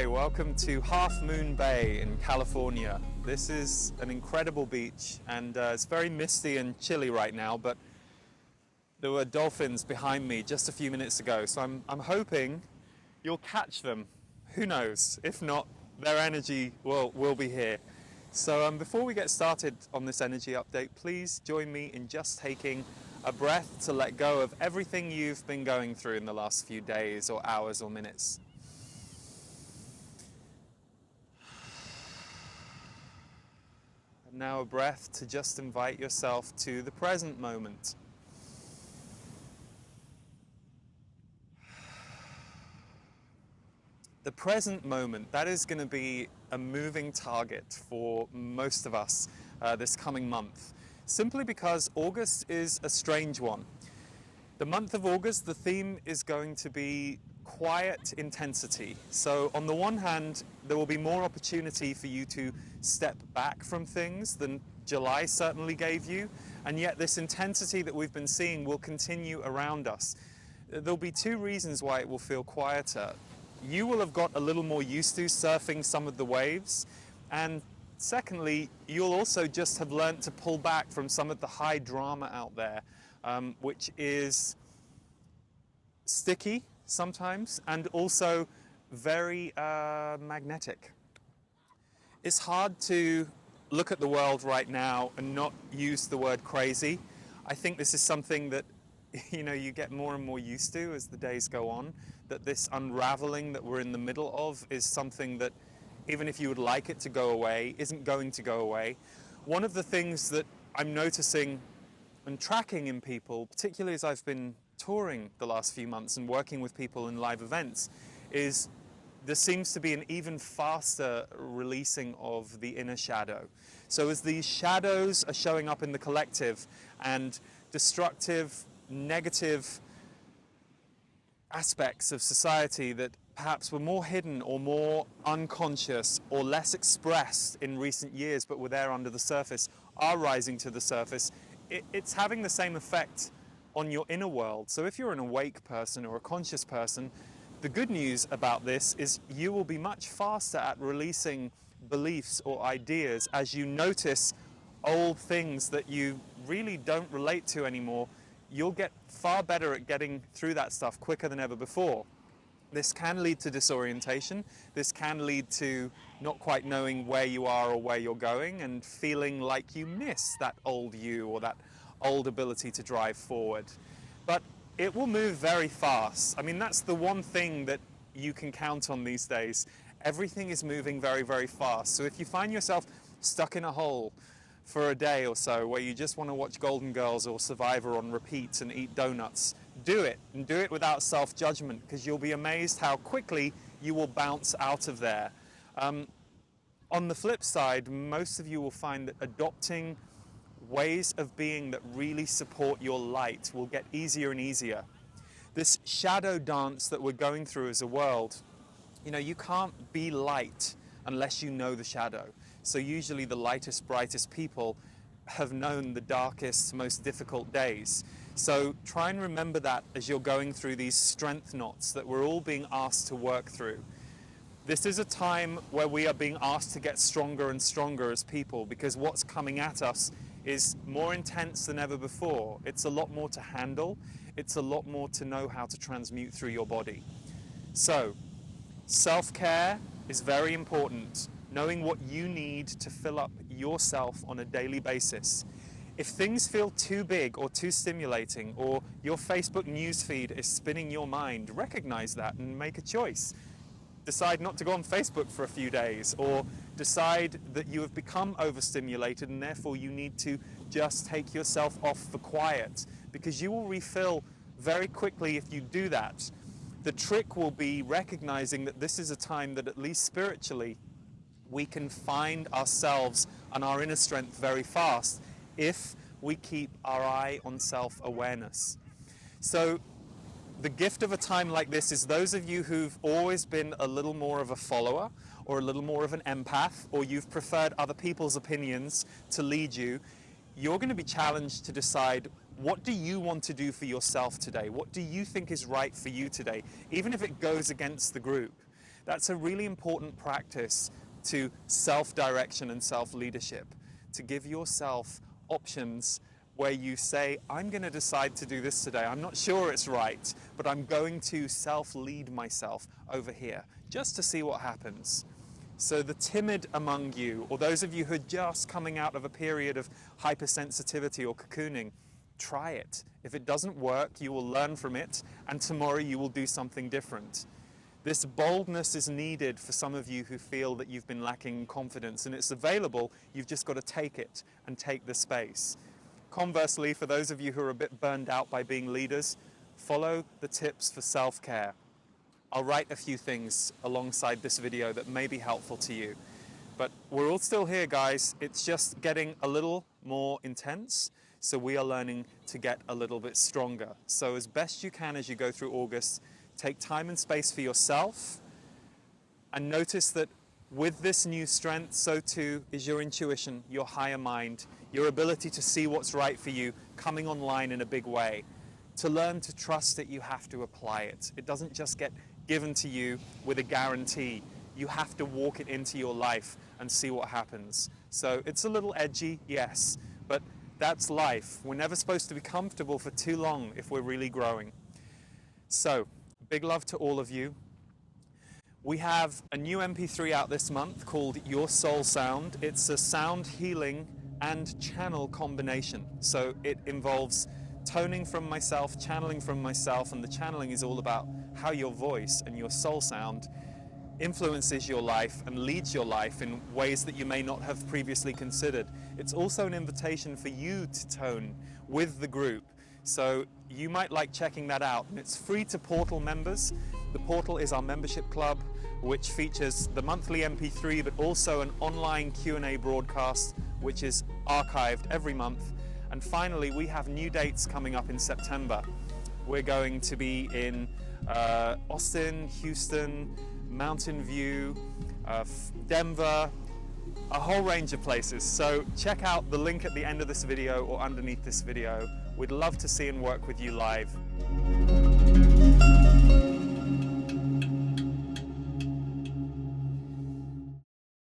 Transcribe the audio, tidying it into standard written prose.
Welcome to Half Moon Bay in California. This is an incredible beach and it's very misty and chilly right now, but there were dolphins behind me just a few minutes ago, so I'm hoping you'll catch them. Who knows? If not, their energy will be here. So before we get started on this energy update, please join me in just taking a breath to let go of everything you've been going through in the last few days or hours or minutes. Now a breath to just invite yourself to the present moment. The present moment, that is going to be a moving target for most of us this coming month, simply because August is a strange one. The month of August, the theme is going to be quiet intensity. So on the one hand, there will be more opportunity for you to step back from things than July certainly gave you, and yet this intensity that we've been seeing will continue around us. There'll be two reasons why it will feel quieter. You will have got a little more used to surfing some of the waves, and secondly, you'll also just have learned to pull back from some of the high drama out there, which is sticky sometimes and also very magnetic. It's hard to look at the world right now and not use the word crazy. I think this is something that you get more and more used to as the days go on, that this unraveling that we're in the middle of is something that, even if you would like it to go away, isn't going to go away. One of the things that I'm noticing and tracking in people, particularly as I've been touring the last few months and working with people in live events, is there seems to be an even faster releasing of the inner shadow. So as these shadows are showing up in the collective and destructive, negative aspects of society that perhaps were more hidden or more unconscious or less expressed in recent years but were there under the surface are rising to the surface, it's having the same effect on your inner world. So if you're an awake person or a conscious person, the good news about this is you will be much faster at releasing beliefs or ideas as you notice old things that you really don't relate to anymore. You'll get far better at getting through that stuff quicker than ever before. This can lead to disorientation. This can lead to not quite knowing where you are or where you're going and feeling like you miss that old you or that old ability to drive forward. But it will move very fast. I mean, that's the one thing that you can count on these days. Everything is moving very, very fast. So if you find yourself stuck in a hole for a day or so where you just want to watch Golden Girls or Survivor on repeat and eat donuts, do it, and do it without self-judgment, because you'll be amazed how quickly you will bounce out of there. On the flip side, most of you will find that adopting ways of being that really support your light will get easier and easier. This shadow dance that we're going through as a world, you can't be light unless you know the shadow. So usually the lightest, brightest people have known the darkest, most difficult days. So try and remember that as you're going through these strength knots that we're all being asked to work through. This is a time where we are being asked to get stronger and stronger as people, because what's coming at us is more intense than ever before. It's a lot more to handle. It's a lot more to know how to transmute through your body. So, self-care is very important. Knowing what you need to fill up yourself on a daily basis. If things feel too big or too stimulating, or your Facebook newsfeed is spinning your mind, recognize that and make a choice. Decide not to go on Facebook for a few days, or decide that you have become overstimulated and therefore you need to just take yourself off for quiet, because you will refill very quickly if you do that. The trick will be recognizing that this is a time that, at least spiritually, we can find ourselves and our inner strength very fast if we keep our eye on self-awareness. So the gift of a time like this is those of you who've always been a little more of a follower or a little more of an empath, or you've preferred other people's opinions to lead you, you're going to be challenged to decide, what do you want to do for yourself today? What do you think is right for you today, even if it goes against the group? That's a really important practice to self-direction and self-leadership, to give yourself options where you say, I'm going to decide to do this today. I'm not sure it's right, but I'm going to self-lead myself over here just to see what happens. So the timid among you, or those of you who are just coming out of a period of hypersensitivity or cocooning, try it. If it doesn't work, you will learn from it, and tomorrow you will do something different. This boldness is needed for some of you who feel that you've been lacking confidence, and it's available. You've just got to take it and take the space. Conversely, for those of you who are a bit burned out by being leaders, follow the tips for self-care. I'll write a few things alongside this video that may be helpful to you. But we're all still here, guys. It's just getting a little more intense, so we are learning to get a little bit stronger. So as best you can as you go through August, take time and space for yourself, and notice that with this new strength, so too is your intuition, your higher mind, your ability to see what's right for you coming online in a big way. To learn to trust it, you have to apply it. It doesn't just get given to you with a guarantee. You have to walk it into your life and see what happens. So it's a little edgy, yes, but that's life. We're never supposed to be comfortable for too long if we're really growing. So, big love to all of you. We have a new MP3 out this month called Your Soul Sound. It's a sound healing and channel combination. So it involves toning from myself, channeling from myself, and the channeling is all about how your voice and your soul sound influences your life and leads your life in ways that you may not have previously considered. It's also an invitation for you to tone with the group. So you might like checking that out, and it's free to Portal members. The Portal is our membership club, which features the monthly MP3, but also an online Q&A broadcast, which is archived every month. And finally, we have new dates coming up in September. We're going to be in Austin, Houston, Mountain View, Denver, a whole range of places. So check out the link at the end of this video or underneath this video. We'd love to see and work with you live.